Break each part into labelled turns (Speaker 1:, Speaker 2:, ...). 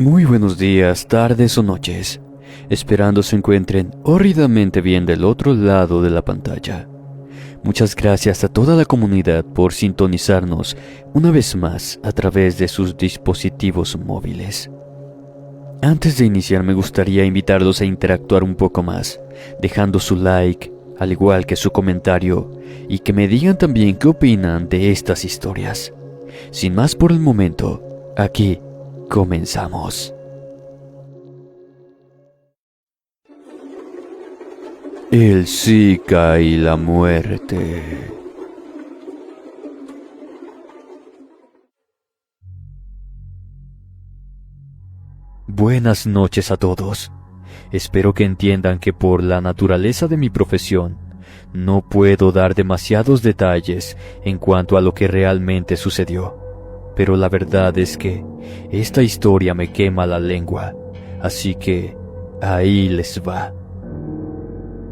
Speaker 1: Muy buenos días, tardes o noches, esperando se encuentren horridamente bien del otro lado de la pantalla. Muchas gracias a toda la comunidad por sintonizarnos una vez más a través de sus dispositivos móviles. Antes de iniciar me gustaría invitarlos a interactuar un poco más, dejando su like, al igual que su comentario, y que me digan también qué opinan de estas historias. Sin más por el momento, aquí comenzamos. El Zika y la muerte. Buenas noches a todos. Espero que entiendan que por la naturaleza de mi profesión, no puedo dar demasiados detalles en cuanto a lo que realmente sucedió. Pero la verdad es que esta historia me quema la lengua, así que ahí les va.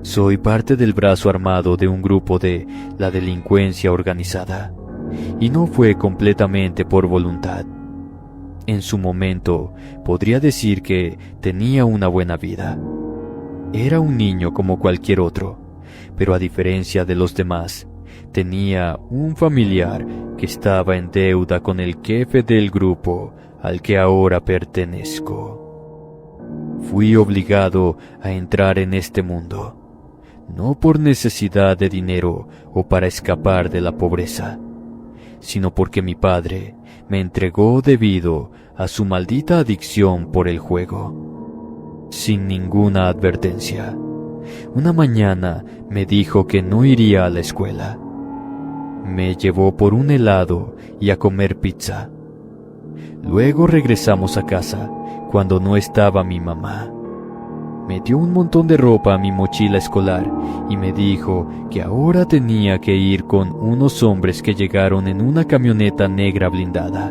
Speaker 1: Soy parte del brazo armado de un grupo de la delincuencia organizada, y no fue completamente por voluntad. En su momento, podría decir que tenía una buena vida. Era un niño como cualquier otro, pero a diferencia de los demás, tenía un familiar que estaba en deuda con el jefe del grupo al que ahora pertenezco. Fui obligado a entrar en este mundo, no por necesidad de dinero o para escapar de la pobreza, sino porque mi padre me entregó debido a su maldita adicción por el juego. Sin ninguna advertencia, una mañana me dijo que no iría a la escuela. Me llevó por un helado y a comer pizza. Luego regresamos a casa cuando no estaba mi mamá. Me dio un montón de ropa a mi mochila escolar y me dijo que ahora tenía que ir con unos hombres que llegaron en una camioneta negra blindada.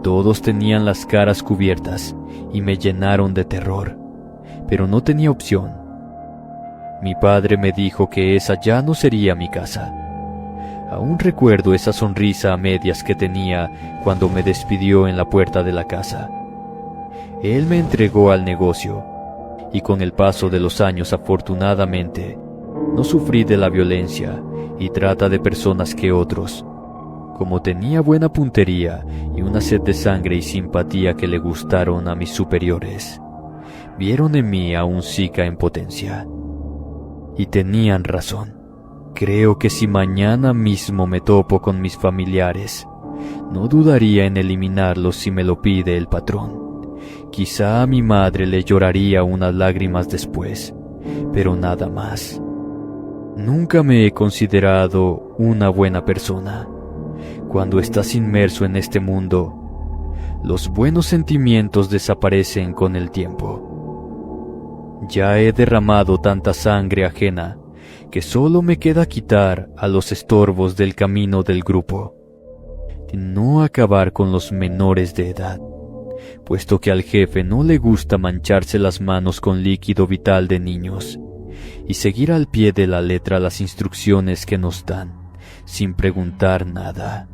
Speaker 1: Todos tenían las caras cubiertas y me llenaron de terror, pero no tenía opción. Mi padre me dijo que esa ya no sería mi casa. Aún recuerdo esa sonrisa a medias que tenía cuando me despidió en la puerta de la casa. Él me entregó al negocio, y con el paso de los años afortunadamente no sufrí de la violencia y trata de personas que otros. Como tenía buena puntería y una sed de sangre y simpatía que le gustaron a mis superiores, vieron en mí a un Zika en potencia. Y tenían razón. Creo que si mañana mismo me topo con mis familiares, no dudaría en eliminarlos si me lo pide el patrón. Quizá a mi madre le lloraría unas lágrimas después, pero nada más. Nunca me he considerado una buena persona. Cuando estás inmerso en este mundo, los buenos sentimientos desaparecen con el tiempo. Ya he derramado tanta sangre ajena que solo me queda quitar a los estorbos del camino del grupo. No acabar con los menores de edad, puesto que al jefe no le gusta mancharse las manos con líquido vital de niños, y seguir al pie de la letra las instrucciones que nos dan, sin preguntar nada.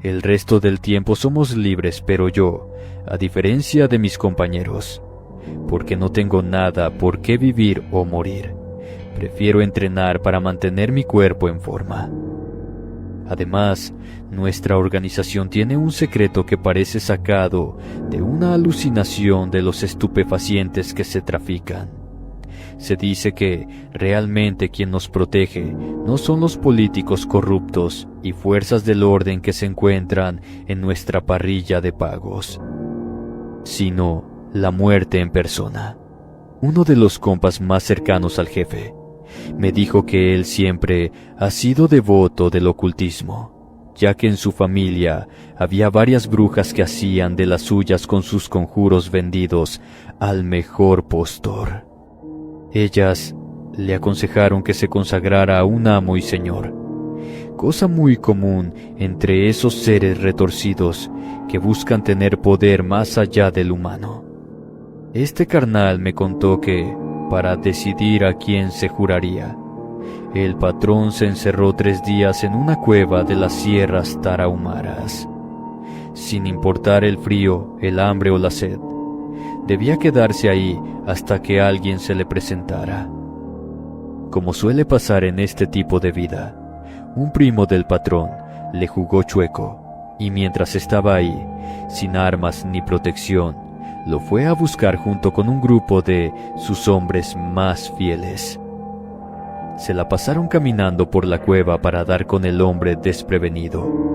Speaker 1: El resto del tiempo somos libres, pero yo, a diferencia de mis compañeros, porque no tengo nada por qué vivir o morir, prefiero entrenar para mantener mi cuerpo en forma. Además, nuestra organización tiene un secreto que parece sacado de una alucinación de los estupefacientes que se trafican. Se dice que realmente quien nos protege no son los políticos corruptos y fuerzas del orden que se encuentran en nuestra parrilla de pagos, sino la muerte en persona. Uno de los compas más cercanos al jefe me dijo que él siempre ha sido devoto del ocultismo, ya que en su familia había varias brujas que hacían de las suyas con sus conjuros vendidos al mejor postor. Ellas le aconsejaron que se consagrara a un amo y señor, cosa muy común entre esos seres retorcidos que buscan tener poder más allá del humano. Este carnal me contó que, para decidir a quién se juraría, el patrón se encerró 3 días en una cueva de las sierras tarahumaras. sin importar el frío, el hambre o la sed. Debía quedarse ahí hasta que alguien se le presentara. Como suele pasar en este tipo de vida, un primo del patrón le jugó chueco, y mientras estaba ahí, sin armas ni protección, lo fue a buscar junto con un grupo de sus hombres más fieles. Se la pasaron caminando por la cueva para dar con el hombre desprevenido.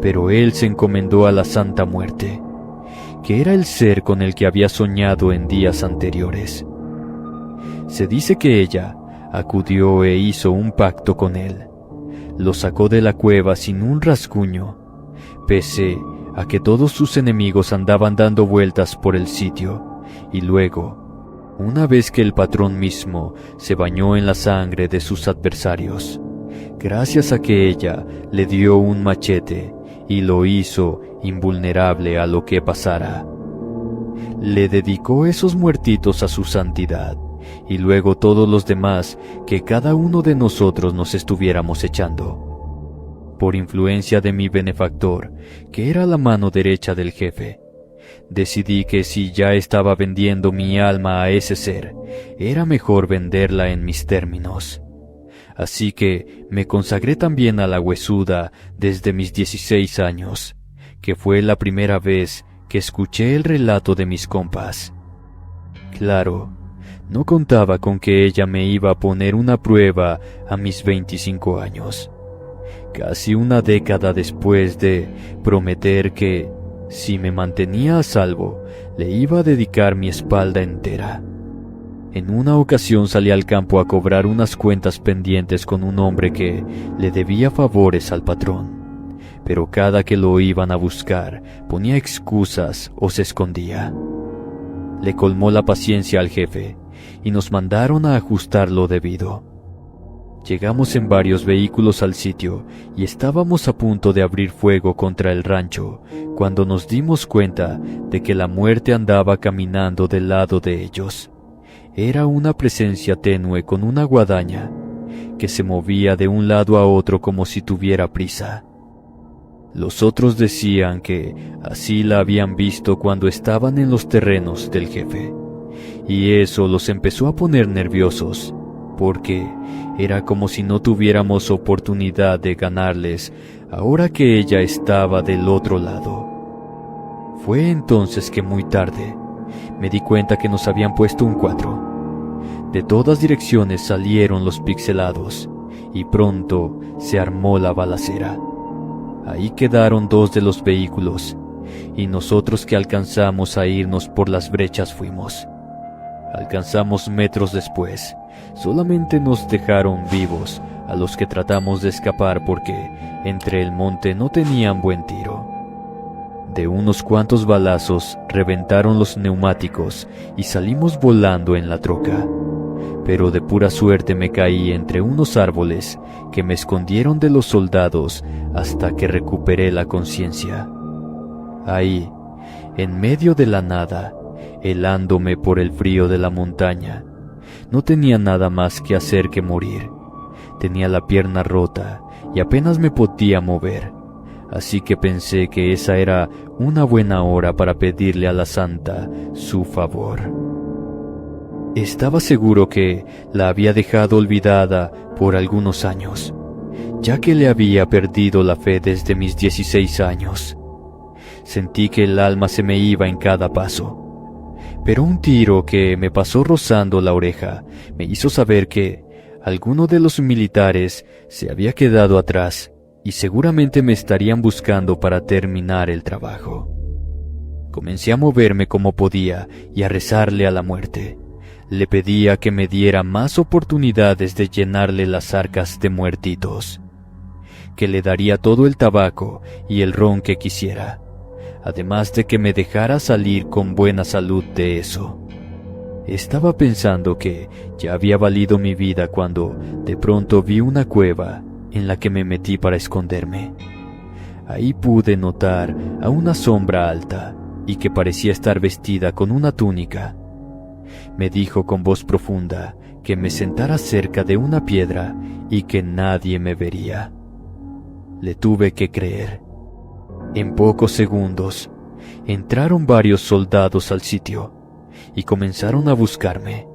Speaker 1: Pero él se encomendó a la Santa Muerte, que era el ser con el que había soñado en días anteriores. Se dice que ella acudió e hizo un pacto con él. Lo sacó de la cueva sin un rasguño, pese a que todos sus enemigos andaban dando vueltas por el sitio, y luego, una vez que el patrón mismo se bañó en la sangre de sus adversarios, gracias a que ella le dio un machete y lo hizo invulnerable a lo que pasara, le dedicó esos muertitos a su santidad, y luego todos los demás que cada uno de nosotros nos estuviéramos echando. Por influencia de mi benefactor, que era la mano derecha del jefe, decidí que si ya estaba vendiendo mi alma a ese ser, era mejor venderla en mis términos. Así que me consagré también a la huesuda desde mis 16 años, que fue la primera vez que escuché el relato de mis compas. Claro, no contaba con que ella me iba a poner una prueba a mis 25 años, casi una década después de prometer que, si me mantenía a salvo, le iba a dedicar mi espalda entera. En una ocasión salí al campo a cobrar unas cuentas pendientes con un hombre que le debía favores al patrón, pero cada que lo iban a buscar ponía excusas o se escondía. Le colmó la paciencia al jefe y nos mandaron a ajustar lo debido. Llegamos en varios vehículos al sitio y estábamos a punto de abrir fuego contra el rancho cuando nos dimos cuenta de que la muerte andaba caminando del lado de ellos. Era una presencia tenue con una guadaña que se movía de un lado a otro como si tuviera prisa. Los otros decían que así la habían visto cuando estaban en los terrenos del jefe, y eso los empezó a poner nerviosos, porque era como si no tuviéramos oportunidad de ganarles ahora que ella estaba del otro lado. Fue entonces que muy tarde me di cuenta que nos habían puesto un 4. De todas direcciones salieron los pixelados y pronto se armó la balacera. Ahí quedaron 2 de los vehículos y nosotros que alcanzamos a irnos por las brechas fuimos. Alcanzamos metros después. Solamente nos dejaron vivos a los que tratamos de escapar porque entre el monte no tenían buen tiro. De unos cuantos balazos reventaron los neumáticos y salimos volando en la troca. Pero de pura suerte me caí entre unos árboles que me escondieron de los soldados hasta que recuperé la conciencia. Ahí, en medio de la nada, helándome por el frío de la montaña, no tenía nada más que hacer que morir. Tenía la pierna rota y apenas me podía mover, así que pensé que esa era una buena hora para pedirle a la santa su favor. Estaba seguro que la había dejado olvidada por algunos años, ya que le había perdido la fe desde mis 16 años. Sentí que el alma se me iba en cada paso. Pero un tiro que me pasó rozando la oreja me hizo saber que alguno de los militares se había quedado atrás y seguramente me estarían buscando para terminar el trabajo. Comencé a moverme como podía y a rezarle a la muerte. Le pedía que me diera más oportunidades de llenarle las arcas de muertitos, que le daría todo el tabaco y el ron que quisiera, además de que me dejara salir con buena salud de eso. Estaba pensando que ya había valido mi vida cuando de pronto vi una cueva en la que me metí para esconderme. Ahí pude notar a una sombra alta y que parecía estar vestida con una túnica. Me dijo con voz profunda que me sentara cerca de una piedra y que nadie me vería. Le tuve que creer. En pocos segundos, entraron varios soldados al sitio y comenzaron a buscarme.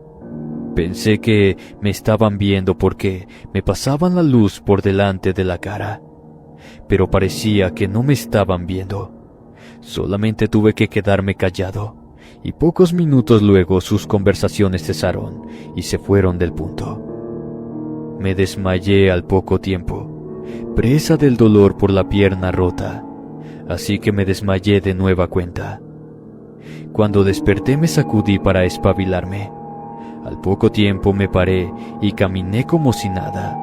Speaker 1: Pensé que me estaban viendo porque me pasaban la luz por delante de la cara, pero parecía que no me estaban viendo. Solamente tuve que quedarme callado, y pocos minutos luego sus conversaciones cesaron y se fueron del punto. Me desmayé al poco tiempo, presa del dolor por la pierna rota, así que me desmayé de nueva cuenta. Cuando desperté me sacudí para espabilarme. Al poco tiempo me paré y caminé como si nada.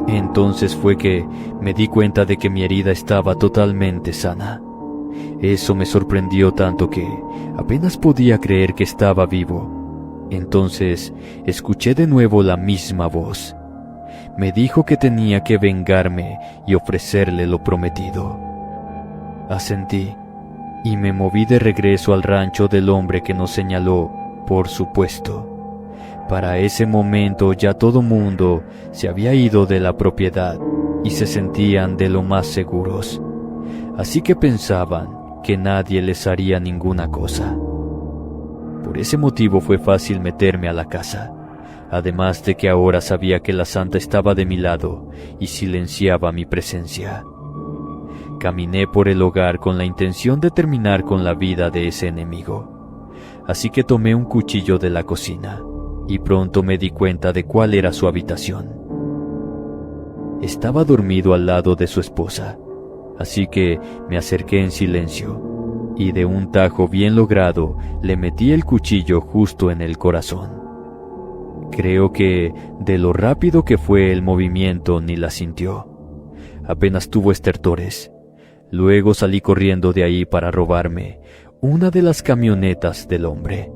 Speaker 1: Entonces fue que me di cuenta de que mi herida estaba totalmente sana. Eso me sorprendió tanto que apenas podía creer que estaba vivo. Entonces escuché de nuevo la misma voz. Me dijo que tenía que vengarme y ofrecerle lo prometido. Asentí y me moví de regreso al rancho del hombre que nos señaló, por supuesto. Para ese momento ya todo mundo se había ido de la propiedad y se sentían de lo más seguros. Así que pensaban que nadie les haría ninguna cosa. Por ese motivo fue fácil meterme a la casa, además de que ahora sabía que la santa estaba de mi lado y silenciaba mi presencia. Caminé por el hogar con la intención de terminar con la vida de ese enemigo, así que tomé un cuchillo de la cocina y pronto me di cuenta de cuál era su habitación. Estaba dormido al lado de su esposa, así que me acerqué en silencio y de un tajo bien logrado le metí el cuchillo justo en el corazón. Creo que de lo rápido que fue el movimiento ni la sintió. Apenas tuvo estertores. Luego salí corriendo de ahí para robarme una de las camionetas del hombre.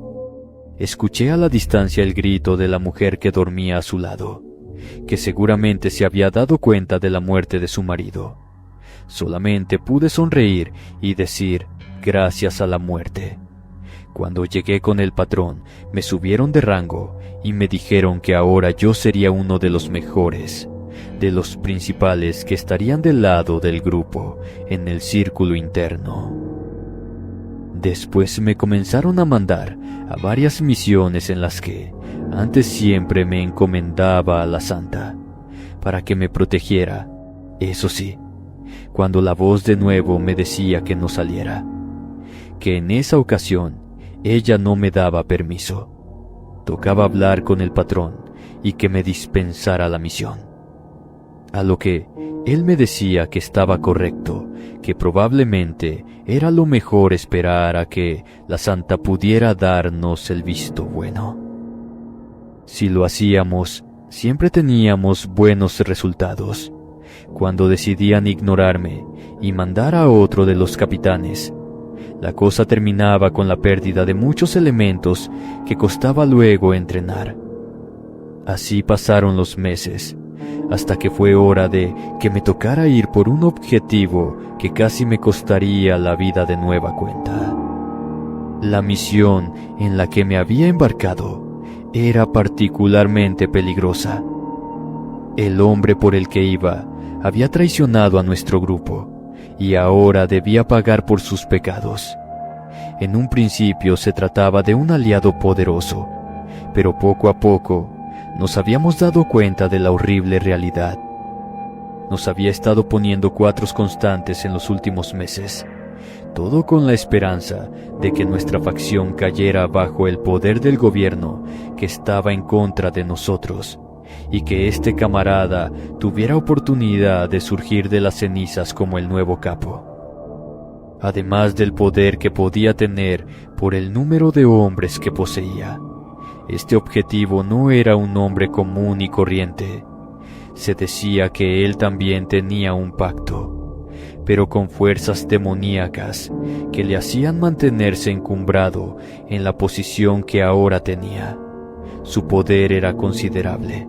Speaker 1: Escuché a la distancia el grito de la mujer que dormía a su lado, que seguramente se había dado cuenta de la muerte de su marido. Solamente pude sonreír y decir gracias a la muerte. Cuando llegué con el patrón, me subieron de rango y me dijeron que ahora yo sería uno de los mejores, de los principales que estarían del lado del grupo en el círculo interno. Después me comenzaron a mandar a varias misiones en las que antes siempre me encomendaba a la santa para que me protegiera. Eso sí, cuando la voz de nuevo me decía que no saliera, que en esa ocasión ella no me daba permiso. Tocaba hablar con el patrón y que me dispensara la misión. A lo que él me decía que estaba correcto, que probablemente era lo mejor esperar a que la santa pudiera darnos el visto bueno. Si lo hacíamos, siempre teníamos buenos resultados. Cuando decidían ignorarme y mandar a otro de los capitanes, la cosa terminaba con la pérdida de muchos elementos que costaba luego entrenar. Así pasaron los meses, hasta que fue hora de que me tocara ir por un objetivo que casi me costaría la vida de nueva cuenta. La misión en la que me había embarcado era particularmente peligrosa. El hombre por el que iba había traicionado a nuestro grupo y ahora debía pagar por sus pecados. En un principio se trataba de un aliado poderoso, pero poco a poco nos habíamos dado cuenta de la horrible realidad. Nos había estado poniendo cuatros constantes en los últimos meses, todo con la esperanza de que nuestra facción cayera bajo el poder del gobierno que estaba en contra de nosotros, y que este camarada tuviera oportunidad de surgir de las cenizas como el nuevo capo. Además del poder que podía tener por el número de hombres que poseía, este objetivo no era un hombre común y corriente. Se decía que él también tenía un pacto, pero con fuerzas demoníacas que le hacían mantenerse encumbrado en la posición que ahora tenía. Su poder era considerable.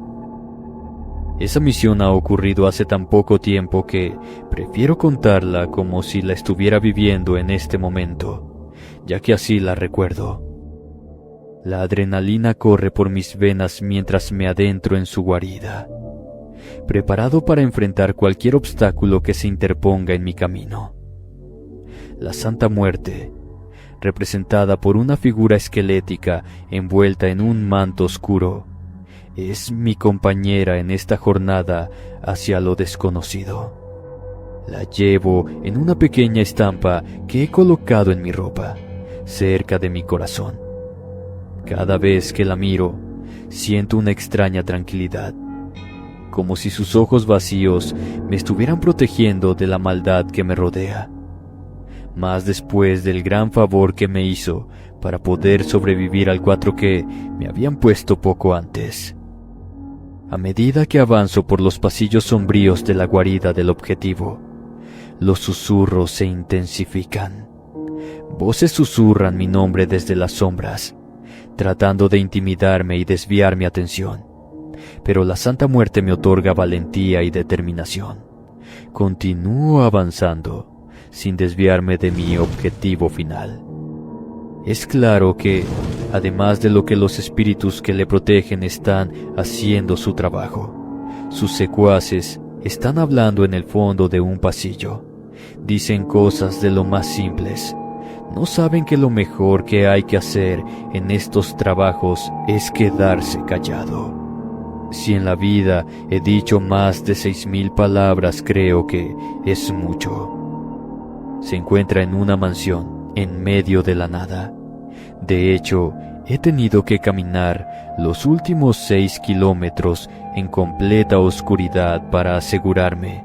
Speaker 1: Esa misión ha ocurrido hace tan poco tiempo que prefiero contarla como si la estuviera viviendo en este momento, ya que así la recuerdo. La adrenalina corre por mis venas mientras me adentro en su guarida, preparado para enfrentar cualquier obstáculo que se interponga en mi camino. la Santa Muerte, representada por una figura esquelética envuelta en un manto oscuro, es mi compañera en esta jornada hacia lo desconocido. La llevo en una pequeña estampa que he colocado en mi ropa, cerca de mi corazón. Cada vez que la miro, siento una extraña tranquilidad, como si sus ojos vacíos me estuvieran protegiendo de la maldad que me rodea. Más después del gran favor que me hizo para poder sobrevivir al 4 que me habían puesto poco antes. A medida que avanzo por los pasillos sombríos de la guarida del objetivo, los susurros se intensifican. Voces susurran mi nombre desde las sombras, tratando de intimidarme y desviar mi atención. Pero la Santa Muerte me otorga valentía y determinación. Continúo avanzando, sin desviarme de mi objetivo final. Es claro que, además de lo que los espíritus que le protegen están haciendo su trabajo, sus secuaces están hablando en el fondo de un pasillo. Dicen cosas de lo más simples. No saben que lo mejor que hay que hacer en estos trabajos es quedarse callado. Si en la vida he dicho más de 6,000 palabras, creo que es mucho. Se encuentra en una mansión, en medio de la nada. De hecho, he tenido que caminar los últimos 6 kilómetros en completa oscuridad para asegurarme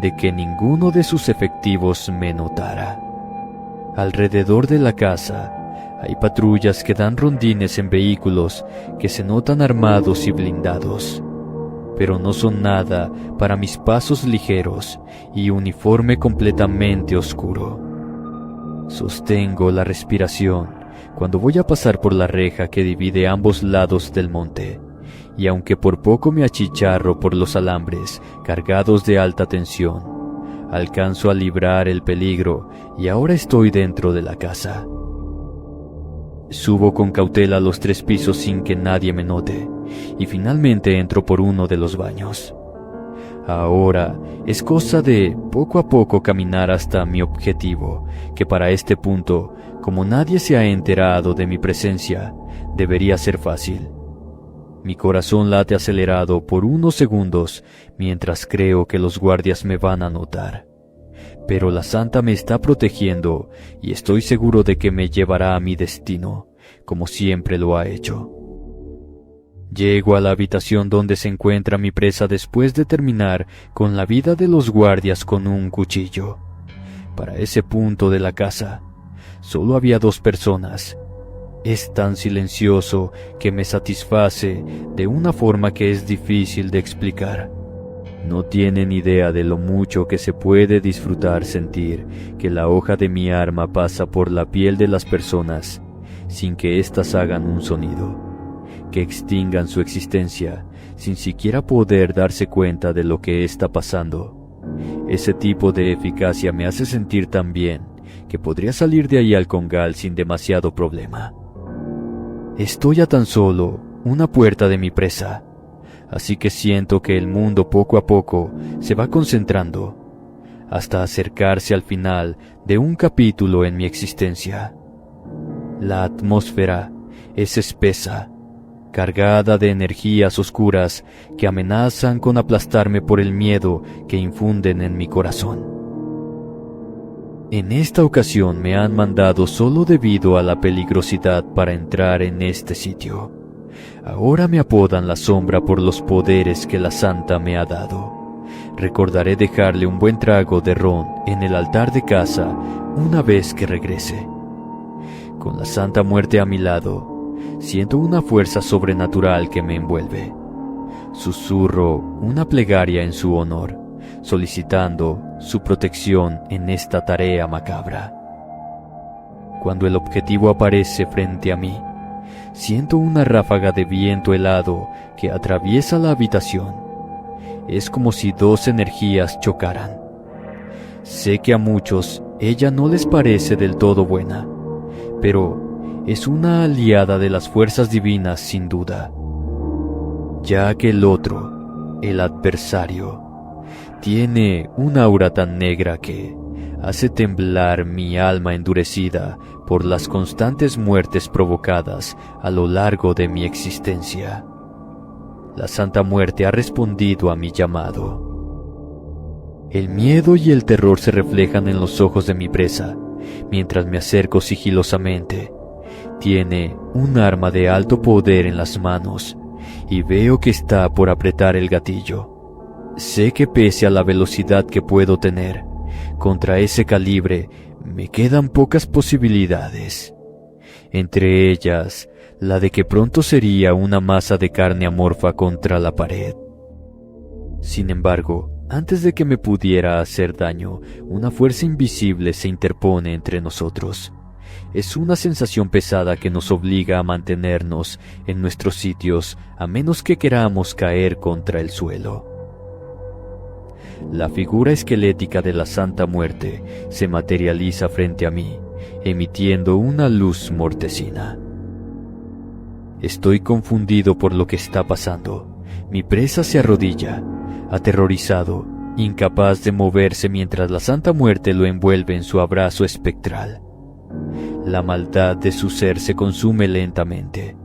Speaker 1: de que ninguno de sus efectivos me notara. Alrededor de la casa hay patrullas que dan rondines en vehículos que se notan armados y blindados, pero no son nada para mis pasos ligeros y uniforme completamente oscuro. Sostengo la respiración cuando voy a pasar por la reja que divide ambos lados del monte, y aunque por poco me achicharro por los alambres cargados de alta tensión, alcanzo a librar el peligro y ahora estoy dentro de la casa. Subo con cautela los 3 pisos sin que nadie me note, y finalmente entro por uno de los baños. Ahora es cosa de poco a poco caminar hasta mi objetivo, que para este punto, como nadie se ha enterado de mi presencia, debería ser fácil. Mi corazón late acelerado por unos segundos mientras creo que los guardias me van a notar. Pero la Santa me está protegiendo y estoy seguro de que me llevará a mi destino, como siempre lo ha hecho. Llego a la habitación donde se encuentra mi presa después de terminar con la vida de los guardias con un cuchillo. Para ese punto de la casa, solo había 2 personas. Es tan silencioso que me satisface de una forma que es difícil de explicar. No tienen idea de lo mucho que se puede disfrutar sentir que la hoja de mi arma pasa por la piel de las personas sin que éstas hagan un sonido, que extingan su existencia sin siquiera poder darse cuenta de lo que está pasando. Ese tipo de eficacia me hace sentir tan bien que podría salir de ahí al Congal sin demasiado problema. Estoy a tan solo una puerta de mi presa, así que siento que el mundo poco a poco se va concentrando, hasta acercarse al final de un capítulo en mi existencia. La atmósfera es espesa, cargada de energías oscuras que amenazan con aplastarme por el miedo que infunden en mi corazón. En esta ocasión me han mandado solo debido a la peligrosidad para entrar en este sitio. Ahora me apodan la sombra por los poderes que la Santa me ha dado. Recordaré dejarle un buen trago de ron en el altar de casa una vez que regrese. Con la Santa Muerte a mi lado, siento una fuerza sobrenatural que me envuelve. Susurro una plegaria en su honor, solicitando su protección en esta tarea macabra. Cuando el objetivo aparece frente a mí, siento una ráfaga de viento helado que atraviesa la habitación. Es como si 2 energías chocaran. Sé que a muchos ella no les parece del todo buena, pero es una aliada de las fuerzas divinas sin duda, ya que el otro, el adversario, tiene un aura tan negra que, hace temblar mi alma endurecida por las constantes muertes provocadas a lo largo de mi existencia. La Santa Muerte ha respondido a mi llamado. El miedo y el terror se reflejan en los ojos de mi presa, mientras me acerco sigilosamente. Tiene un arma de alto poder en las manos, y veo que está por apretar el gatillo. Sé que pese a la velocidad que puedo tener, contra ese calibre me quedan pocas posibilidades. Entre ellas, la de que pronto sería una masa de carne amorfa contra la pared. Sin embargo, antes de que me pudiera hacer daño, una fuerza invisible se interpone entre nosotros. Es una sensación pesada que nos obliga a mantenernos en nuestros sitios a menos que queramos caer contra el suelo. La figura esquelética de la Santa Muerte se materializa frente a mí, emitiendo una luz mortecina. Estoy confundido por lo que está pasando. Mi presa se arrodilla, aterrorizado, incapaz de moverse mientras la Santa Muerte lo envuelve en su abrazo espectral. La maldad de su ser se consume lentamente,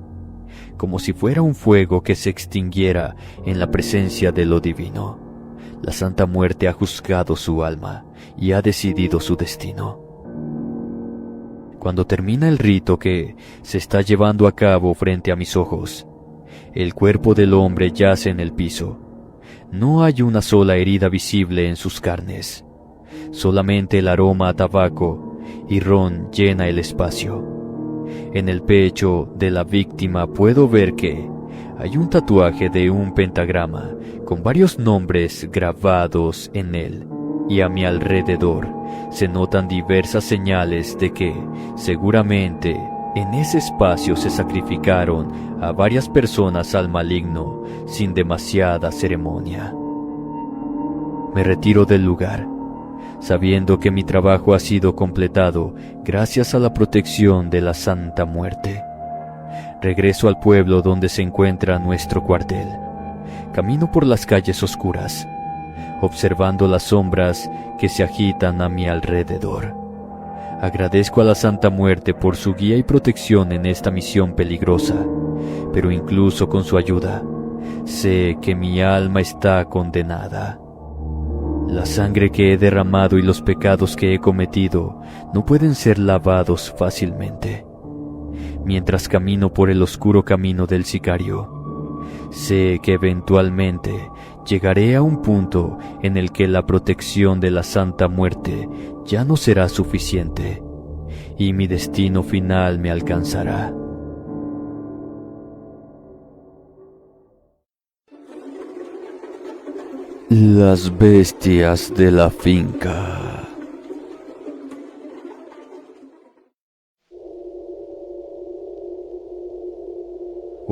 Speaker 1: como si fuera un fuego que se extinguiera en la presencia de lo divino. La Santa Muerte ha juzgado su alma y ha decidido su destino. Cuando termina el rito que se está llevando a cabo frente a mis ojos, el cuerpo del hombre yace en el piso. No hay una sola herida visible en sus carnes. Solamente el aroma a tabaco y ron llena el espacio. En el pecho de la víctima puedo ver que hay un tatuaje de un pentagrama con varios nombres grabados en él, y a mi alrededor se notan diversas señales de que, seguramente, en ese espacio se sacrificaron a varias personas al maligno sin demasiada ceremonia. Me retiro del lugar, sabiendo que mi trabajo ha sido completado gracias a la protección de la Santa Muerte. Regreso al pueblo donde se encuentra nuestro cuartel. Camino por las calles oscuras, observando las sombras que se agitan a mi alrededor. Agradezco a la Santa Muerte por su guía y protección en esta misión peligrosa, pero incluso con su ayuda, sé que mi alma está condenada. La sangre que he derramado y los pecados que he cometido no pueden ser lavados fácilmente. Mientras camino por el oscuro camino del sicario, sé que eventualmente llegaré a un punto en el que la protección de la Santa Muerte ya no será suficiente, y mi destino final me alcanzará. Las bestias de la finca.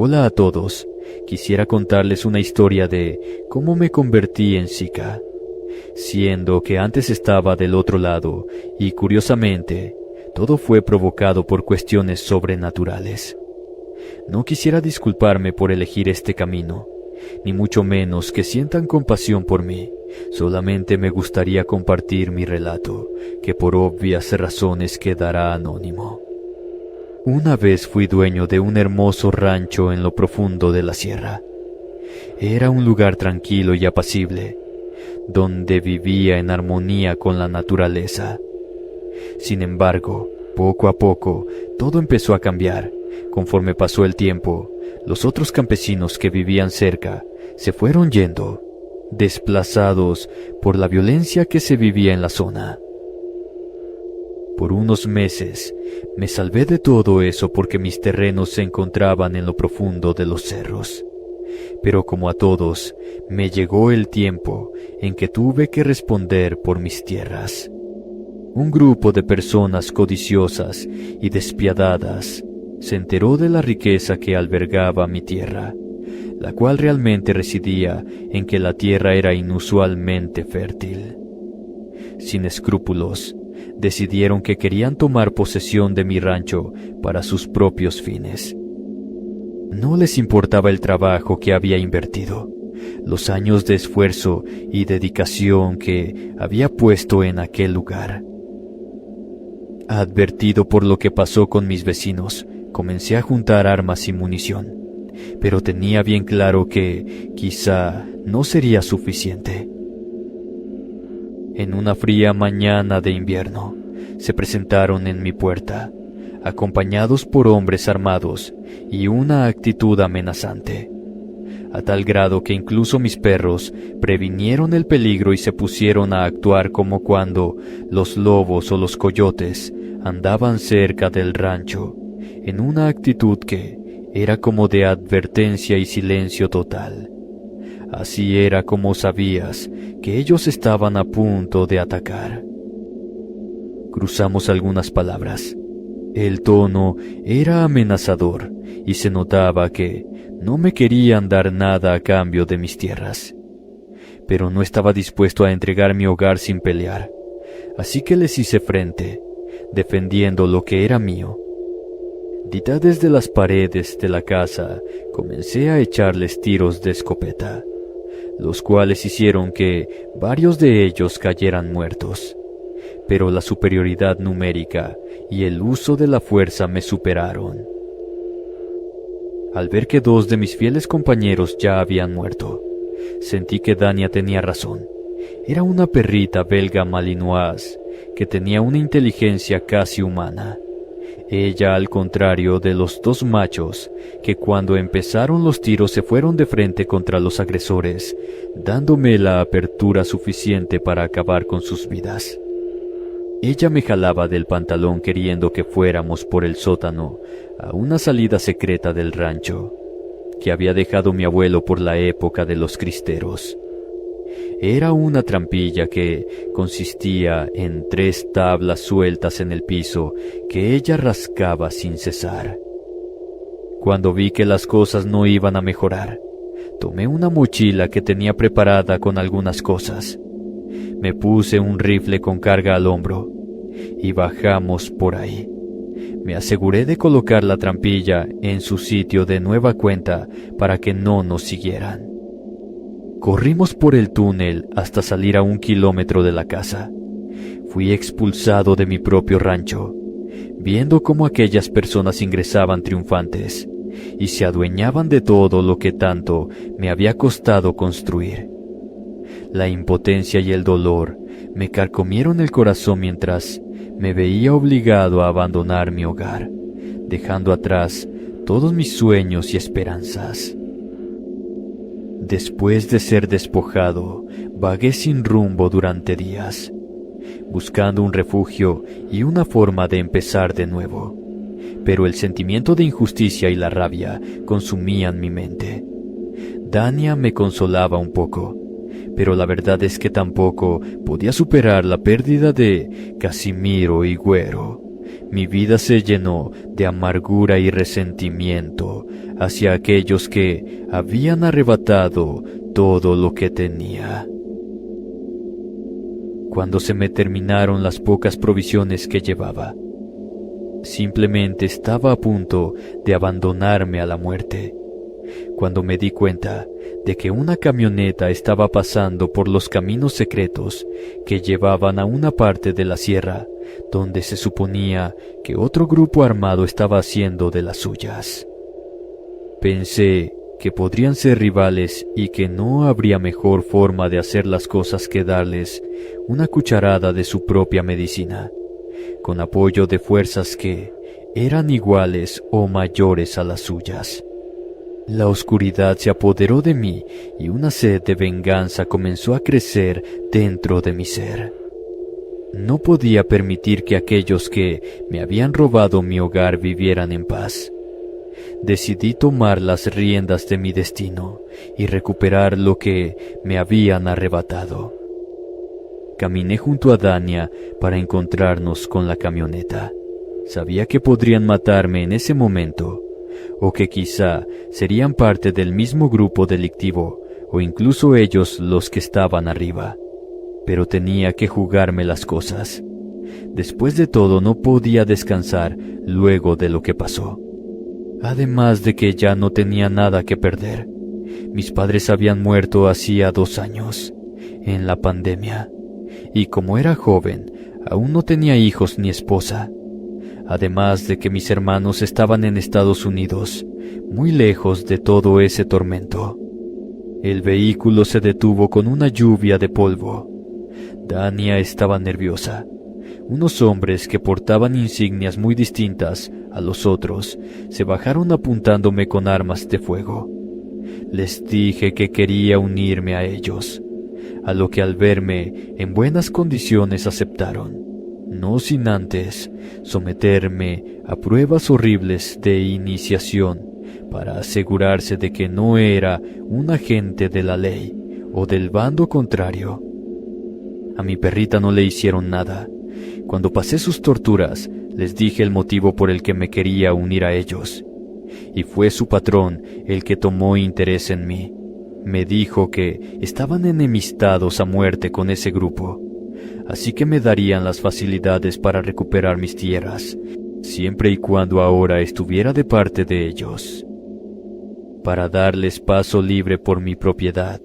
Speaker 1: Hola a todos. Quisiera contarles una historia de cómo me convertí en Zika, siendo que antes estaba del otro lado y, curiosamente, todo fue provocado por cuestiones sobrenaturales. No quisiera disculparme por elegir este camino, ni mucho menos que sientan compasión por mí. Solamente me gustaría compartir mi relato, que por obvias razones quedará anónimo. Una vez fui dueño de un hermoso rancho en lo profundo de la sierra. Era un lugar tranquilo y apacible, donde vivía en armonía con la naturaleza. Sin embargo, poco a poco, todo empezó a cambiar. Conforme pasó el tiempo, los otros campesinos que vivían cerca se fueron yendo, desplazados por la violencia que se vivía en la zona. Por unos meses me salvé de todo eso porque mis terrenos se encontraban en lo profundo de los cerros. Pero como a todos, me llegó el tiempo en que tuve que responder por mis tierras. Un grupo de personas codiciosas y despiadadas se enteró de la riqueza que albergaba mi tierra, la cual realmente residía en que la tierra era inusualmente fértil. Sin escrúpulos, decidieron que querían tomar posesión de mi rancho para sus propios fines. No les importaba el trabajo que había invertido, los años de esfuerzo y dedicación que había puesto en aquel lugar. Advertido por lo que pasó con mis vecinos, comencé a juntar armas y munición, pero tenía bien claro que quizá no sería suficiente. En una fría mañana de invierno, se presentaron en mi puerta, acompañados por hombres armados y una actitud amenazante, a tal grado que incluso mis perros previnieron el peligro y se pusieron a actuar como cuando los lobos o los coyotes andaban cerca del rancho, en una actitud que era como de advertencia y silencio total. Así era como sabías que ellos estaban a punto de atacar. Cruzamos algunas palabras. El tono era amenazador y se notaba que no me querían dar nada a cambio de mis tierras. Pero no estaba dispuesto a entregar mi hogar sin pelear, así que les hice frente, defendiendo lo que era mío. Desde las paredes de la casa comencé a echarles tiros de escopeta, los cuales hicieron que varios de ellos cayeran muertos. Pero la superioridad numérica y el uso de la fuerza me superaron. Al ver que 2 de mis fieles compañeros ya habían muerto, sentí que Dania tenía razón. Era una perrita belga malinois que tenía una inteligencia casi humana. Ella, al contrario de los 2 machos, que cuando empezaron los tiros se fueron de frente contra los agresores, dándome la apertura suficiente para acabar con sus vidas. Ella me jalaba del pantalón queriendo que fuéramos por el sótano a una salida secreta del rancho, que había dejado mi abuelo por la época de los cristeros. Era una trampilla que consistía en 3 tablas sueltas en el piso que ella rascaba sin cesar. Cuando vi que las cosas no iban a mejorar, tomé una mochila que tenía preparada con algunas cosas. Me puse un rifle con carga al hombro y bajamos por ahí. Me aseguré de colocar la trampilla en su sitio de nueva cuenta para que no nos siguieran. Corrimos por el túnel hasta salir a 1 kilómetro de la casa. Fui expulsado de mi propio rancho, viendo cómo aquellas personas ingresaban triunfantes y se adueñaban de todo lo que tanto me había costado construir. La impotencia y el dolor me carcomieron el corazón mientras me veía obligado a abandonar mi hogar, dejando atrás todos mis sueños y esperanzas. Después de ser despojado, vagué sin rumbo durante días, buscando un refugio y una forma de empezar de nuevo. Pero el sentimiento de injusticia y la rabia consumían mi mente. Dania me consolaba un poco, pero la verdad es que tampoco podía superar la pérdida de Casimiro y Güero. Mi vida se llenó de amargura y resentimiento hacia aquellos que habían arrebatado todo lo que tenía. Cuando se me terminaron las pocas provisiones que llevaba, simplemente estaba a punto de abandonarme a la muerte, cuando me di cuenta de que una camioneta estaba pasando por los caminos secretos que llevaban a una parte de la sierra donde se suponía que otro grupo armado estaba haciendo de las suyas. Pensé que podrían ser rivales y que no habría mejor forma de hacer las cosas que darles una cucharada de su propia medicina, con apoyo de fuerzas que eran iguales o mayores a las suyas. La oscuridad se apoderó de mí y una sed de venganza comenzó a crecer dentro de mi ser. No podía permitir que aquellos que me habían robado mi hogar vivieran en paz. Decidí tomar las riendas de mi destino y recuperar lo que me habían arrebatado. Caminé junto a Dania para encontrarnos con la camioneta. Sabía que podrían matarme en ese momento, o que quizá serían parte del mismo grupo delictivo, o incluso ellos los que estaban arriba. Pero tenía que jugarme las cosas. Después de todo, no podía descansar luego de lo que pasó. Además de que ya no tenía nada que perder. Mis padres habían muerto hacía 2 años, en la pandemia, y como era joven, aún no tenía hijos ni esposa. además de que mis hermanos estaban en Estados Unidos, muy lejos de todo ese tormento. El vehículo se detuvo con una lluvia de polvo. Dania estaba nerviosa. Unos hombres que portaban insignias muy distintas a los otros se bajaron apuntándome con armas de fuego. Les dije que quería unirme a ellos, a lo que al verme en buenas condiciones aceptaron, no sin antes someterme a pruebas horribles de iniciación para asegurarse de que no era un agente de la ley o del bando contrario. A mi perrita no le hicieron nada. Cuando pasé sus torturas, les dije el motivo por el que me quería unir a ellos, y fue su patrón el que tomó interés en mí. Me dijo que estaban enemistados a muerte con ese grupo, así que me darían las facilidades para recuperar mis tierras, siempre y cuando ahora estuviera de parte de ellos, para darles paso libre por mi propiedad,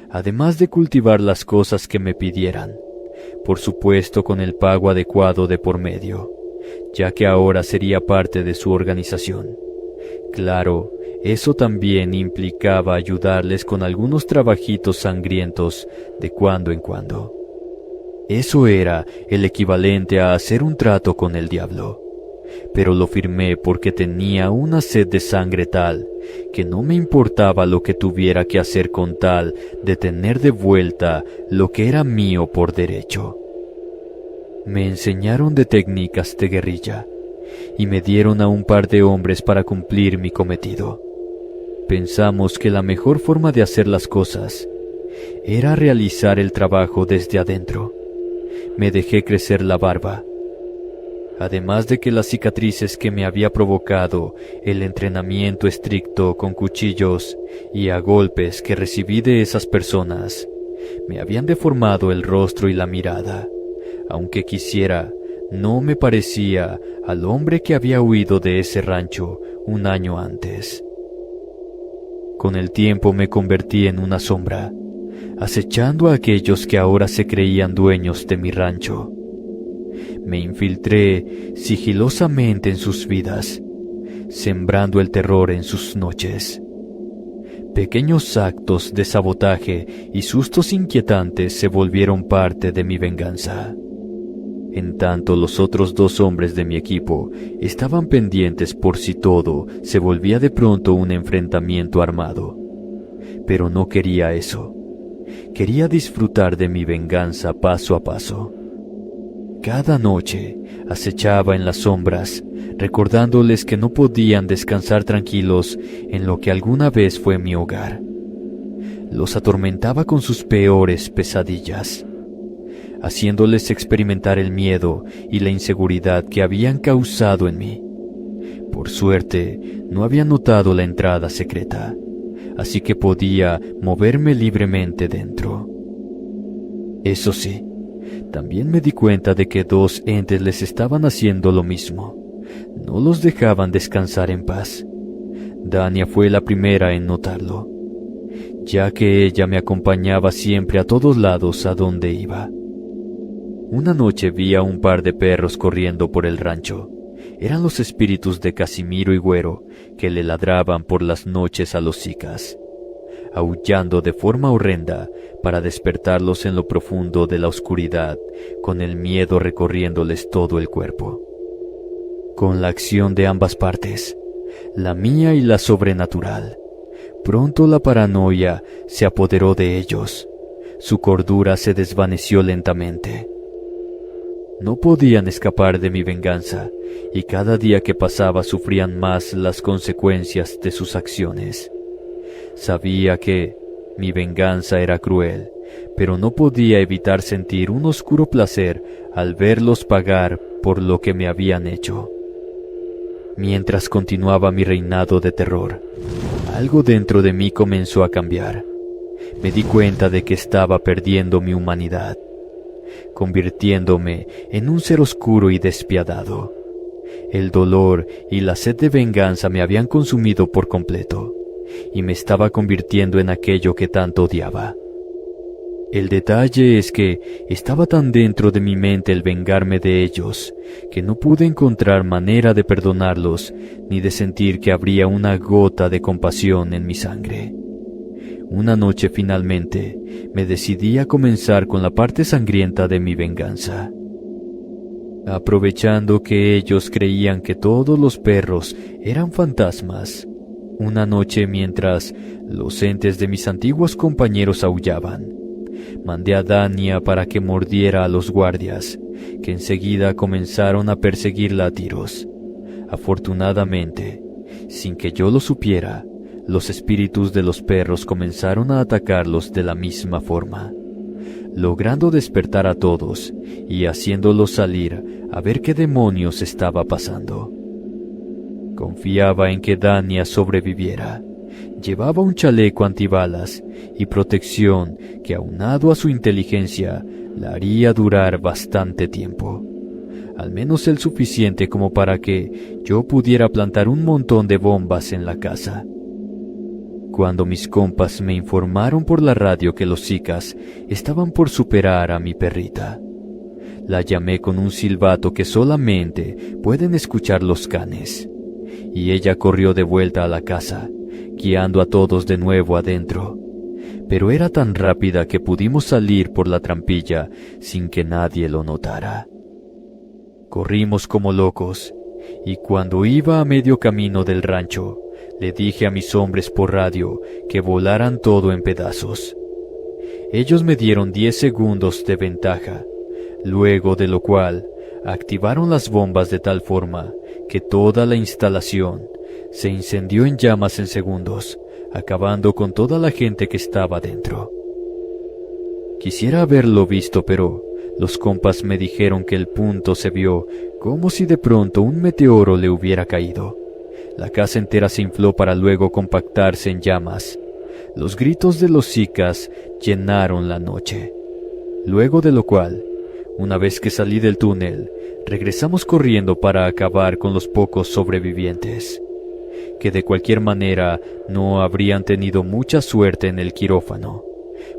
Speaker 1: además de cultivar las cosas que me pidieran, por supuesto con el pago adecuado de por medio, ya que ahora sería parte de su organización. Claro, eso también implicaba ayudarles con algunos trabajitos sangrientos de cuando en cuando. Eso era el equivalente a hacer un trato con el diablo, pero lo firmé porque tenía una sed de sangre tal que no me importaba lo que tuviera que hacer con tal de tener de vuelta lo que era mío por derecho. Me enseñaron de técnicas de guerrilla y me dieron a un par de hombres para cumplir mi cometido. Pensamos que la mejor forma de hacer las cosas era realizar el trabajo desde adentro. Me dejé crecer la barba, además de que las cicatrices que me había provocado el entrenamiento estricto con cuchillos y a golpes que recibí de esas personas, me habían deformado el rostro y la mirada. Aunque quisiera, no me parecía al hombre que había huido de ese rancho un año antes. Con el tiempo me convertí en una sombra, acechando a aquellos que ahora se creían dueños de mi rancho. Me infiltré sigilosamente en sus vidas, sembrando el terror en sus noches. Pequeños actos de sabotaje y sustos inquietantes se volvieron parte de mi venganza. En tanto, los otros dos hombres de mi equipo estaban pendientes por si todo se volvía de pronto un enfrentamiento armado. Pero no quería eso. Quería disfrutar de mi venganza paso a paso. Cada noche acechaba en las sombras, recordándoles que no podían descansar tranquilos en lo que alguna vez fue mi hogar. Los atormentaba con sus peores pesadillas, haciéndoles experimentar el miedo y la inseguridad que habían causado en mí. Por suerte, no había notado la entrada secreta, así que podía moverme libremente dentro. Eso sí, también me di cuenta de que dos entes les estaban haciendo lo mismo. No los dejaban descansar en paz. Dania fue la primera en notarlo, ya que ella me acompañaba siempre a todos lados a donde iba. Una noche vi a un par de perros corriendo por el rancho. Eran los espíritus de Casimiro y Güero que le ladraban por las noches a los Zicas, aullando de forma horrenda para despertarlos en lo profundo de la oscuridad, con el miedo recorriéndoles todo el cuerpo. Con la acción de ambas partes, la mía y la sobrenatural, pronto la paranoia se apoderó de ellos. Su cordura se desvaneció lentamente. No podían escapar de mi venganza, y cada día que pasaba sufrían más las consecuencias de sus acciones. Sabía que mi venganza era cruel, pero no podía evitar sentir un oscuro placer al verlos pagar por lo que me habían hecho. Mientras continuaba mi reinado de terror, algo dentro de mí comenzó a cambiar. Me di cuenta de que estaba perdiendo mi humanidad, convirtiéndome en un ser oscuro y despiadado. El dolor y la sed de venganza me habían consumido por completo, y me estaba convirtiendo en aquello que tanto odiaba. El detalle es que estaba tan dentro de mi mente el vengarme de ellos, que no pude encontrar manera de perdonarlos, ni de sentir que habría una gota de compasión en mi sangre. Una noche finalmente me decidí a comenzar con la parte sangrienta de mi venganza. Aprovechando que ellos creían que todos los perros eran fantasmas, una noche mientras los entes de mis antiguos compañeros aullaban, mandé a Dania para que mordiera a los guardias, que enseguida comenzaron a perseguirla a tiros. Afortunadamente, sin que yo lo supiera, los espíritus de los perros comenzaron a atacarlos de la misma forma, logrando despertar a todos y haciéndolos salir a ver qué demonios estaba pasando. Confiaba en que Dania sobreviviera. Llevaba un chaleco antibalas y protección que, aunado a su inteligencia, la haría durar bastante tiempo. Al menos el suficiente como para que yo pudiera plantar un montón de bombas en la casa. Cuando mis compas me informaron por la radio que los Zicas estaban por superar a mi perrita, la llamé con un silbato que solamente pueden escuchar los canes, y ella corrió de vuelta a la casa, guiando a todos de nuevo adentro. Pero era tan rápida que pudimos salir por la trampilla sin que nadie lo notara. Corrimos como locos, y cuando iba a medio camino del rancho, le dije a mis hombres por radio que volaran todo en pedazos. Ellos me dieron 10 segundos de ventaja, luego de lo cual activaron las bombas de tal forma que toda la instalación se incendió en llamas en segundos, acabando con toda la gente que estaba dentro. Quisiera haberlo visto, pero los compas me dijeron que el punto se vio como si de pronto un meteoro le hubiera caído. La casa entera se infló para luego compactarse en llamas. Los gritos de los Zicas llenaron la noche. Luego de lo cual, una vez que salí del túnel, regresamos corriendo para acabar con los pocos sobrevivientes, que de cualquier manera no habrían tenido mucha suerte en el quirófano.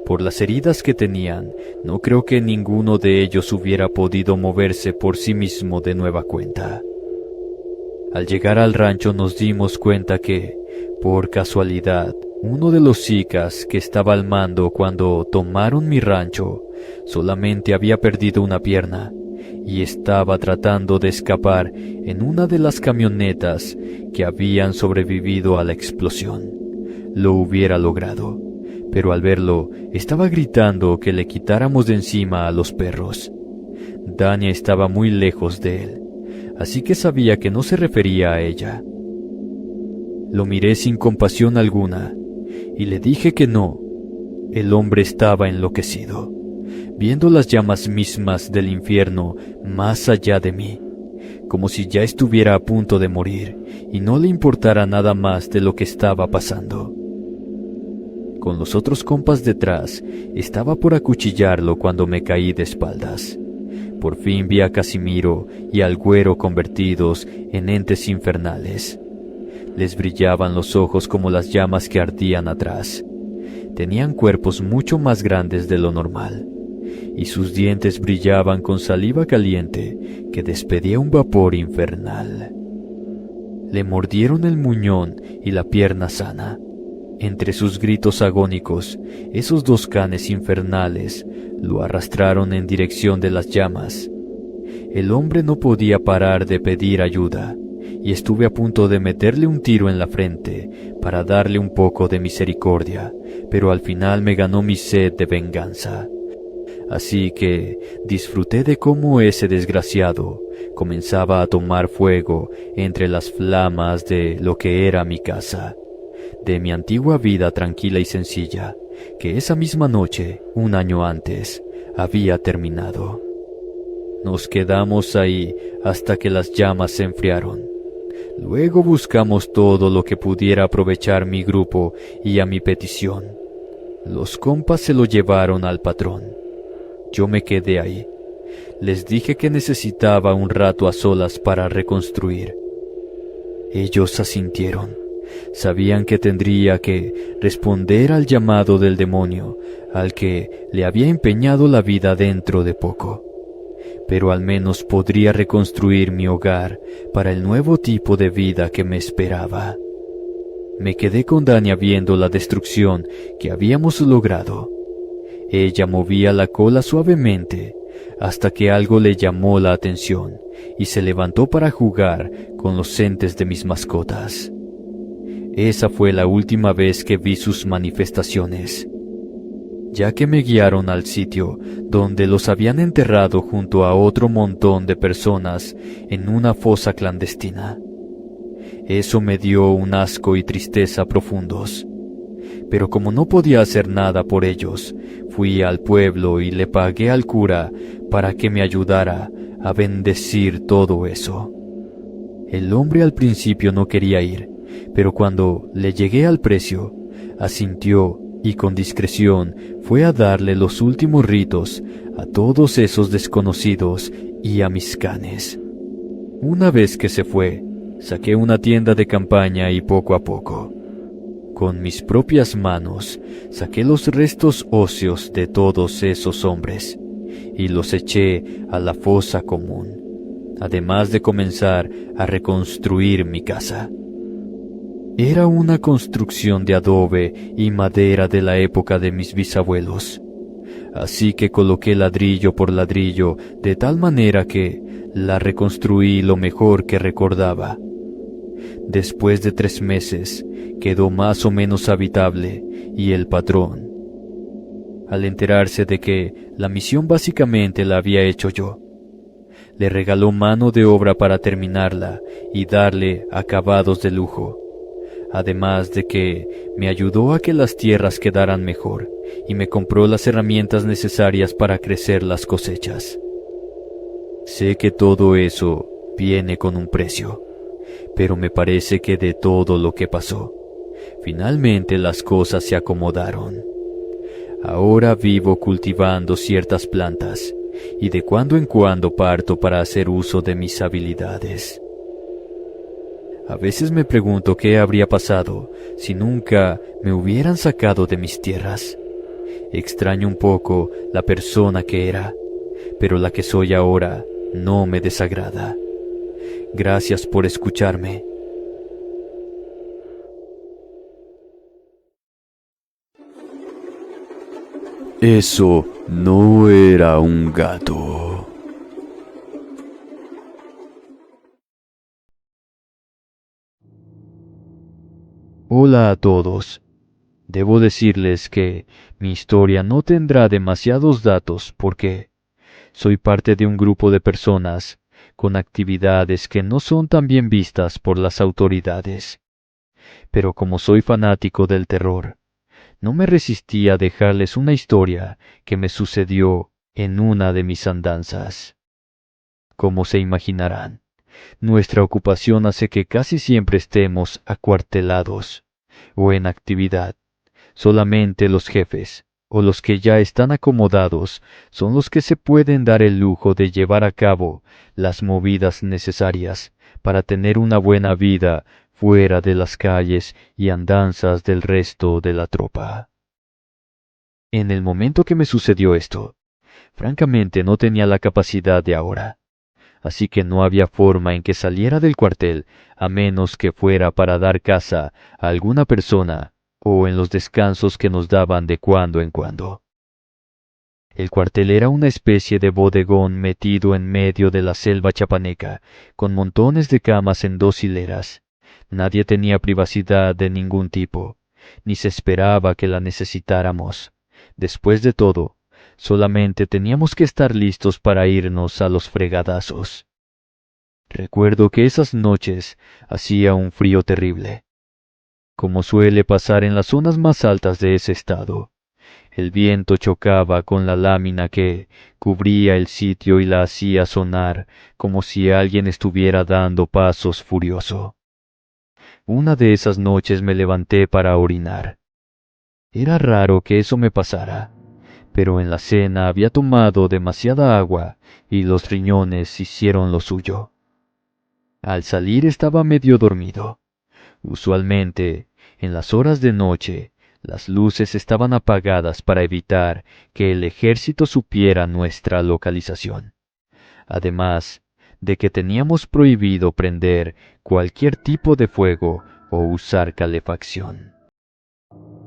Speaker 1: Por las heridas que tenían, no creo que ninguno de ellos hubiera podido moverse por sí mismo de nueva cuenta. Al llegar al rancho nos dimos cuenta que, por casualidad, uno de los Zicas que estaba al mando cuando tomaron mi rancho solamente había perdido una pierna y estaba tratando de escapar en una de las camionetas que habían sobrevivido a la explosión. Lo hubiera logrado, pero al verlo estaba gritando que le quitáramos de encima a los perros. Dania estaba muy lejos de él, así que sabía que no se refería a ella. Lo miré sin compasión alguna y le dije que no. El hombre estaba enloquecido, viendo las llamas mismas del infierno más allá de mí, como si ya estuviera a punto de morir y no le importara nada más de lo que estaba pasando. Con los otros compas detrás, estaba por acuchillarlo cuando me caí de espaldas. Por fin vi a Casimiro y al Güero convertidos en entes infernales. Les brillaban los ojos como las llamas que ardían atrás. Tenían cuerpos mucho más grandes de lo normal, y sus dientes brillaban con saliva caliente que despedía un vapor infernal. Le mordieron el muñón y la pierna sana. Entre sus gritos agónicos, esos dos canes infernales lo arrastraron en dirección de las llamas. El hombre no podía parar de pedir ayuda, y estuve a punto de meterle un tiro en la frente para darle un poco de misericordia, pero al final me ganó mi sed de venganza. Así que disfruté de cómo ese desgraciado comenzaba a tomar fuego entre las flamas de lo que era mi casa, de mi antigua vida tranquila y sencilla, que esa misma noche, un año antes, había terminado. Nos quedamos ahí hasta que las llamas se enfriaron. Luego buscamos todo lo que pudiera aprovechar mi grupo y a mi petición. Los compas se lo llevaron al patrón. Yo me quedé ahí. Les dije que necesitaba un rato a solas para reconstruir. Ellos asintieron, Sabían que tendría que responder al llamado del demonio, al que le había empeñado la vida dentro de poco. Pero al menos podría reconstruir mi hogar para el nuevo tipo de vida que me esperaba. Me quedé con Dania viendo la destrucción que habíamos logrado. Ella movía la cola suavemente hasta que algo le llamó la atención y se levantó para jugar con los entes de mis mascotas. Esa fue la última vez que vi sus manifestaciones, ya que me guiaron al sitio donde los habían enterrado junto a otro montón de personas en una fosa clandestina. Eso me dio un asco y tristeza profundos. Pero como no podía hacer nada por ellos, fui al pueblo y le pagué al cura para que me ayudara a bendecir todo eso. El hombre al principio no quería ir, pero cuando le llegué al precio, asintió y con discreción fue a darle los últimos ritos a todos esos desconocidos y a mis canes. Una vez que se fue, saqué una tienda de campaña y poco a poco, con mis propias manos, saqué los restos óseos de todos esos hombres y los eché a la fosa común, además de comenzar a reconstruir mi casa. Era una construcción de adobe y madera de la época de mis bisabuelos, así que coloqué ladrillo por ladrillo de tal manera que la reconstruí lo mejor que recordaba. Después de 3 meses, quedó más o menos habitable y el patrón, al enterarse de que la misión básicamente la había hecho yo, le regaló mano de obra para terminarla y darle acabados de lujo, además de que me ayudó a que las tierras quedaran mejor y me compró las herramientas necesarias para crecer las cosechas. Sé que todo eso viene con un precio, pero me parece que de todo lo que pasó, finalmente las cosas se acomodaron. Ahora vivo cultivando ciertas plantas y de cuando en cuando parto para hacer uso de mis habilidades. A veces me pregunto qué habría pasado si nunca me hubieran sacado de mis tierras. Extraño un poco la persona que era, pero la que soy ahora no me desagrada. Gracias por escucharme. Eso no era un gato. Hola a todos. Debo decirles que mi historia no tendrá demasiados datos porque soy parte de un grupo de personas con actividades que no son tan bien vistas por las autoridades. Pero como soy fanático del terror, no me resistí a dejarles una historia que me sucedió en una de mis andanzas. Como se imaginarán, nuestra ocupación hace que casi siempre estemos acuartelados o en actividad. Solamente los jefes, o los que ya están acomodados, son los que se pueden dar el lujo de llevar a cabo las movidas necesarias para tener una buena vida fuera de las calles y andanzas del resto de la tropa. En el momento que me sucedió esto, francamente no tenía la capacidad de ahora, así que no había forma en que saliera del cuartel a menos que fuera para dar caza a alguna persona o en los descansos que nos daban de cuando en cuando. El cuartel era una especie de bodegón metido en medio de la selva chapaneca, con montones de camas en 2 hileras. Nadie tenía privacidad de ningún tipo, ni se esperaba que la necesitáramos. Después de todo, solamente teníamos que estar listos para irnos a los fregadazos. Recuerdo que esas noches hacía un frío terrible, como suele pasar en las zonas más altas de ese estado. El viento chocaba con la lámina que cubría el sitio y la hacía sonar como si alguien estuviera dando pasos furioso. Una de esas noches me levanté para orinar. Era raro que eso me pasara, pero en la cena había tomado demasiada agua y los riñones hicieron lo suyo. Al salir estaba medio dormido, Usualmente, en las horas de noche, las luces estaban apagadas para evitar que el ejército supiera nuestra localización. Además de que teníamos prohibido prender cualquier tipo de fuego o usar calefacción.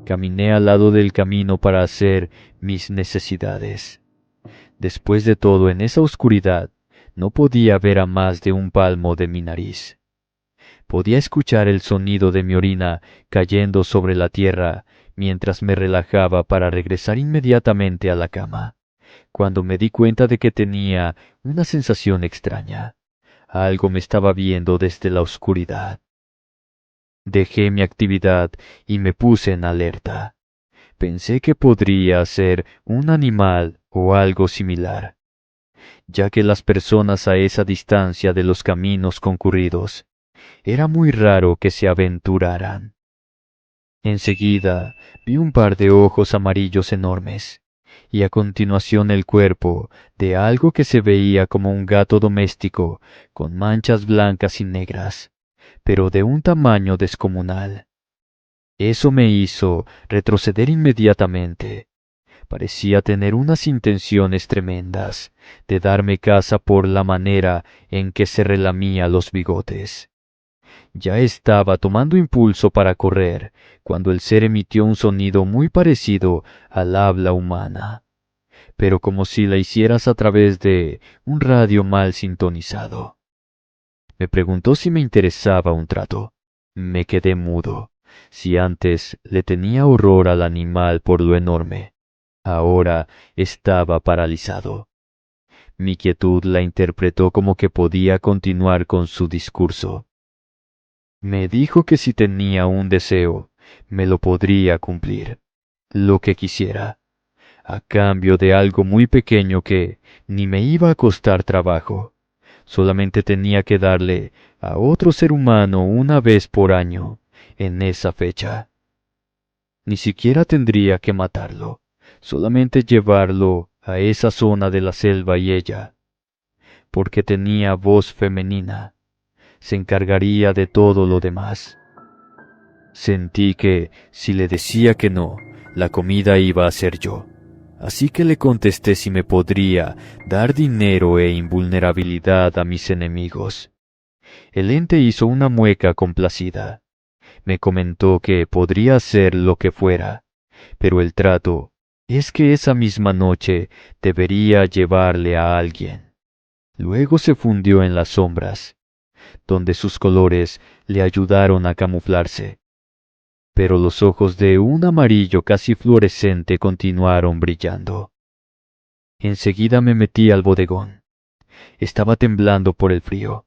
Speaker 1: Caminé al lado del camino para hacer mis necesidades. Después de todo, en esa oscuridad, no podía ver a más de un palmo de mi nariz. Podía escuchar el sonido de mi orina cayendo sobre la tierra mientras me relajaba para regresar inmediatamente a la cama, cuando me di cuenta de que tenía una sensación extraña. Algo me estaba viendo desde la oscuridad. Dejé mi actividad y me puse en alerta. Pensé que podría ser un animal o algo similar, ya que las personas a esa distancia de los caminos concurridos era muy raro que se aventuraran. Enseguida vi un par de ojos amarillos enormes, y a continuación el cuerpo de algo que se veía como un gato doméstico con manchas blancas y negras, pero de un tamaño descomunal. Eso me hizo retroceder inmediatamente. Parecía tener unas intenciones tremendas de darme caza por la manera en que se relamía los bigotes. Ya estaba tomando impulso para correr, cuando el ser emitió un sonido muy parecido al habla humana, pero como si la hicieras a través de un radio mal sintonizado. Me preguntó si me interesaba un trato. Me quedé mudo. Si antes le tenía horror al animal por lo enorme, ahora estaba paralizado. Mi quietud la interpretó como que podía continuar con su discurso. Me dijo que si tenía un deseo, me lo podría cumplir, lo que quisiera, a cambio de algo muy pequeño que ni me iba a costar trabajo. Solamente tenía que darle a otro ser humano una vez por año, en esa fecha. Ni siquiera tendría que matarlo, solamente llevarlo a esa zona de la selva y ella, porque tenía voz femenina, se encargaría de todo lo demás. Sentí que, si le decía que no, la comida iba a ser yo. Así que le contesté si me podría dar dinero e invulnerabilidad a mis enemigos. El ente hizo una mueca complacida. Me comentó que podría hacer lo que fuera, pero el trato es que esa misma noche debería llevarle a alguien. Luego se fundió en las sombras, donde sus colores le ayudaron a camuflarse. Pero los ojos de un amarillo casi fluorescente continuaron brillando. Enseguida me metí al bodegón. Estaba temblando por el frío,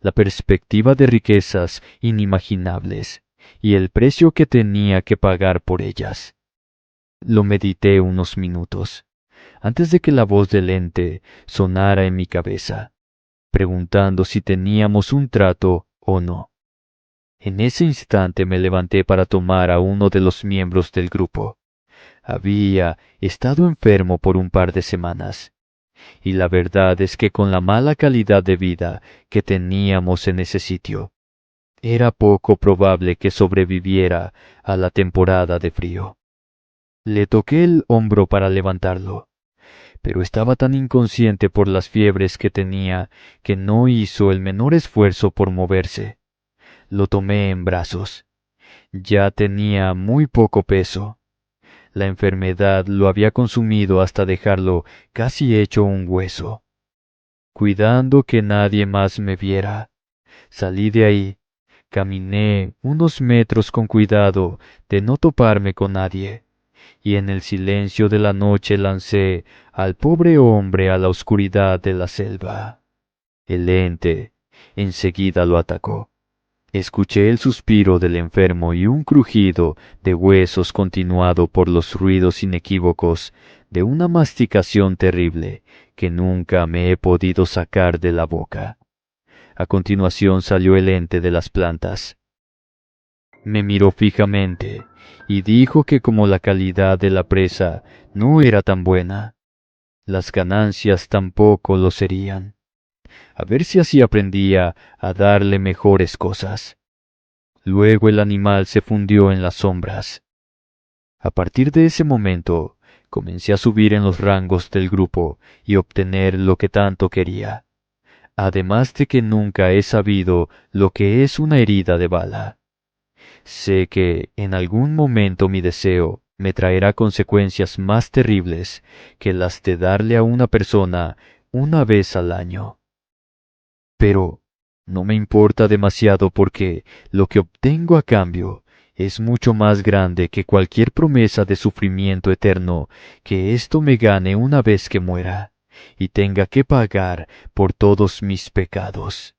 Speaker 1: la perspectiva de riquezas inimaginables y el precio que tenía que pagar por ellas. Lo medité unos minutos, antes de que la voz del ente sonara en mi cabeza, preguntando si teníamos un trato o no. En ese instante me levanté para tomar a uno de los miembros del grupo. Había estado enfermo por un par de semanas, y la verdad es que con la mala calidad de vida que teníamos en ese sitio, era poco probable que sobreviviera a la temporada de frío. Le toqué el hombro para levantarlo, pero estaba tan inconsciente por las fiebres que tenía que no hizo el menor esfuerzo por moverse. Lo tomé en brazos. Ya tenía muy poco peso. La enfermedad lo había consumido hasta dejarlo casi hecho un hueso. Cuidando que nadie más me viera, salí de ahí, caminé unos metros con cuidado de no toparme con nadie, y en el silencio de la noche lancé al pobre hombre a la oscuridad de la selva. El ente enseguida lo atacó. Escuché el suspiro del enfermo y un crujido de huesos continuado por los ruidos inequívocos de una masticación terrible que nunca me he podido sacar de la boca. A continuación salió el ente de las plantas. Me miró fijamente y dijo que como la calidad de la presa no era tan buena, las ganancias tampoco lo serían. A ver si así aprendía a darle mejores cosas. Luego el animal se fundió en las sombras. A partir de ese momento, comencé a subir en los rangos del grupo y obtener lo que tanto quería. Además de que nunca he sabido lo que es una herida de bala. Sé que en algún momento mi deseo me traerá consecuencias más terribles que las de darle a una persona una vez al año. Pero no me importa demasiado porque lo que obtengo a cambio es mucho más grande que cualquier promesa de sufrimiento eterno que esto me gane una vez que muera y tenga que pagar por todos mis pecados.